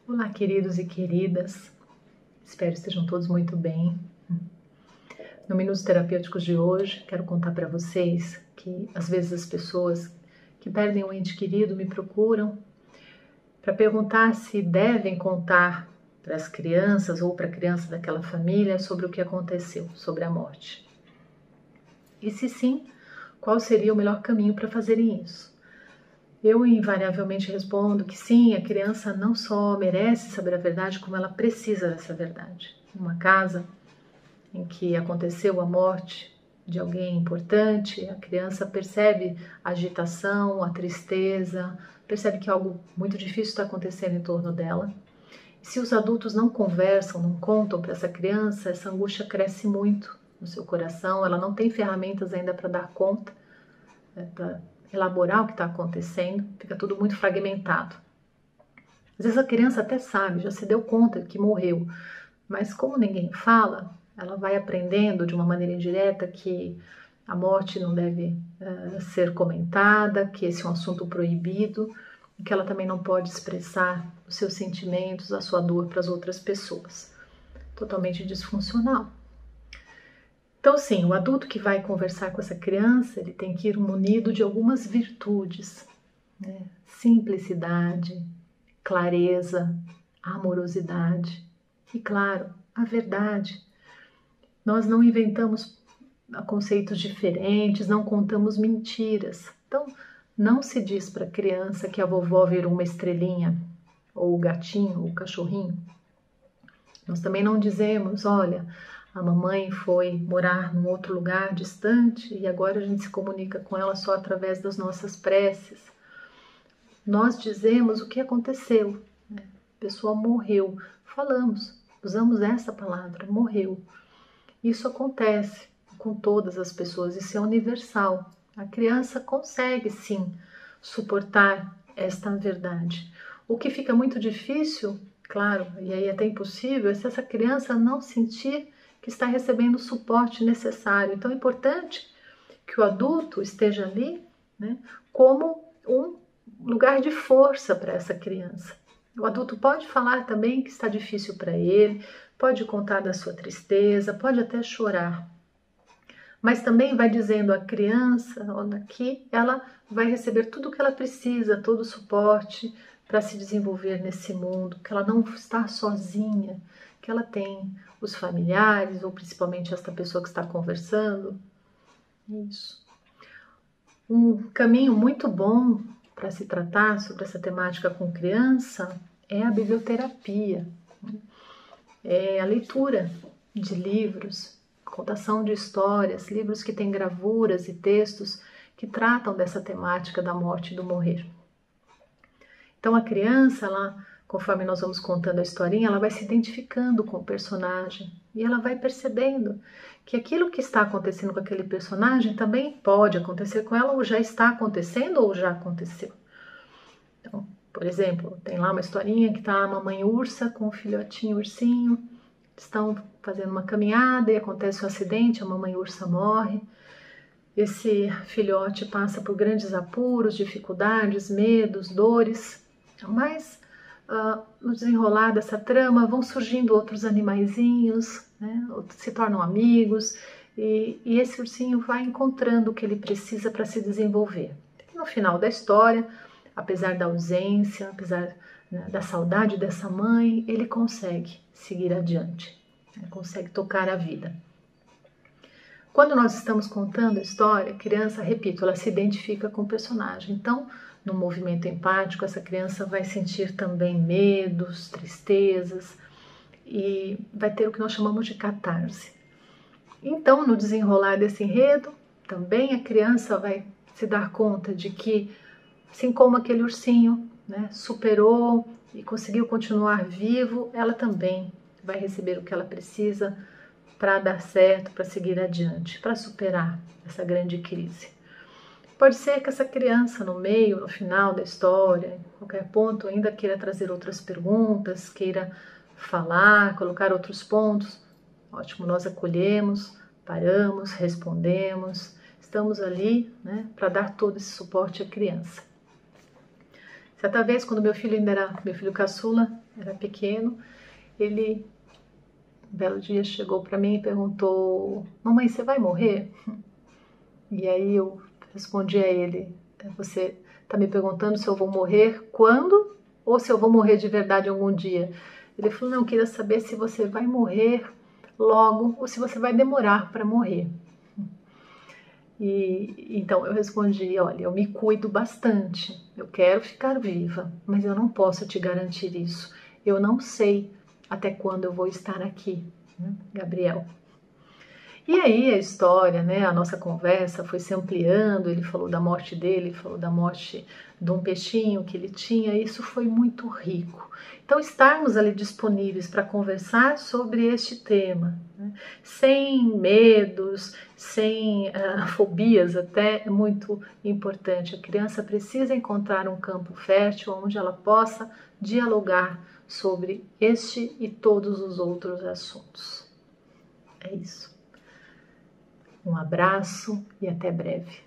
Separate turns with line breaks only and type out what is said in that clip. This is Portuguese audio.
Olá, queridos e queridas. Espero que estejam todos muito bem. No Minutos Terapêuticos de hoje, quero contar para vocês que às vezes as pessoas que perdem um ente querido me procuram para perguntar se devem contar para as crianças ou para a criança daquela família sobre o que aconteceu, sobre a morte. E se sim, qual seria o melhor caminho para fazerem isso? Eu invariavelmente respondo que sim, a criança não só merece saber a verdade, como ela precisa dessa verdade. Numa casa em que aconteceu a morte de alguém importante, a criança percebe a agitação, a tristeza, percebe que algo muito difícil está acontecendo em torno dela. E se os adultos não conversam, não contam para essa criança, essa angústia cresce muito no seu coração, ela não tem ferramentas ainda para dar conta, para elaborar o que está acontecendo, fica tudo muito fragmentado. Às vezes a criança até sabe, já se deu conta que morreu, mas como ninguém fala, ela vai aprendendo de uma maneira indireta que a morte não deve ser comentada, que esse é um assunto proibido, e que ela também não pode expressar os seus sentimentos, a sua dor para as outras pessoas. Totalmente disfuncional. Então, sim, o adulto que vai conversar com essa criança, ele tem que ir munido de algumas virtudes, né? Simplicidade, clareza, amorosidade e, claro, a verdade. Nós não inventamos conceitos diferentes, não contamos mentiras. Então, não se diz para a criança que a vovó virou uma estrelinha, ou o gatinho, ou o cachorrinho. Nós também não dizemos, olha, a mamãe foi morar num outro lugar distante e agora a gente se comunica com ela só através das nossas preces. Nós dizemos o que aconteceu, né? A pessoa morreu, falamos, usamos essa palavra, morreu. Isso acontece com todas as pessoas, isso é universal. A criança consegue sim suportar esta verdade. O que fica muito difícil, claro, e aí até impossível, é se essa criança não sentir que está recebendo o suporte necessário. Então é importante que o adulto esteja ali, né, como um lugar de força para essa criança. O adulto pode falar também que está difícil para ele, pode contar da sua tristeza, pode até chorar. Mas também vai dizendo à criança, que ela vai receber tudo o que ela precisa, todo o suporte para se desenvolver nesse mundo, que ela não está sozinha, que ela tem os familiares, ou principalmente esta pessoa que está conversando. Isso. Um caminho muito bom para se tratar sobre essa temática com criança é a biblioterapia. É a leitura de livros, contação de histórias, livros que têm gravuras e textos que tratam dessa temática da morte e do morrer. Então a criança, conforme nós vamos contando a historinha, ela vai se identificando com o personagem e ela vai percebendo que aquilo que está acontecendo com aquele personagem também pode acontecer com ela, ou já está acontecendo, ou já aconteceu. Então, por exemplo, tem lá uma historinha que está a mamãe ursa com o filhotinho ursinho, estão fazendo uma caminhada e acontece um acidente, a mamãe ursa morre. Esse filhote passa por grandes apuros, dificuldades, medos, dores, mas no desenrolar dessa trama vão surgindo outros animaizinhos, né? Se tornam amigos e esse ursinho vai encontrando o que ele precisa para se desenvolver. E no final da história, apesar da ausência, apesar, né, da saudade dessa mãe, ele consegue seguir adiante, né? Consegue tocar a vida. Quando nós estamos contando a história, a criança, repito, ela se identifica com o personagem. Então, no movimento empático, essa criança vai sentir também medos, tristezas e vai ter o que nós chamamos de catarse. Então, no desenrolar desse enredo, também a criança vai se dar conta de que, assim como aquele ursinho, né, superou e conseguiu continuar vivo, ela também vai receber o que ela precisa para dar certo, para seguir adiante, para superar essa grande crise. Pode ser que essa criança, no meio, no final da história, em qualquer ponto, ainda queira trazer outras perguntas, queira falar, colocar outros pontos. Ótimo, nós acolhemos, paramos, respondemos, estamos ali, né, para dar todo esse suporte à criança. Certa vez, quando meu filho caçula, era pequeno, ele, um belo dia, chegou para mim e perguntou: mamãe, você vai morrer? E aí eu respondi a ele: você está me perguntando se eu vou morrer quando ou se eu vou morrer de verdade algum dia? Ele falou: não, eu queria saber se você vai morrer logo ou se você vai demorar para morrer. E então eu respondi: olha, eu me cuido bastante, eu quero ficar viva, mas eu não posso te garantir isso. Eu não sei até quando eu vou estar aqui, né, Gabriel? E aí a história, né, a nossa conversa foi se ampliando, ele falou da morte dele, falou da morte de um peixinho que ele tinha, e isso foi muito rico. Então estarmos ali disponíveis para conversar sobre este tema, né, sem medos, sem fobias até, é muito importante. A criança precisa encontrar um campo fértil onde ela possa dialogar sobre este e todos os outros assuntos. É isso. Um abraço e até breve.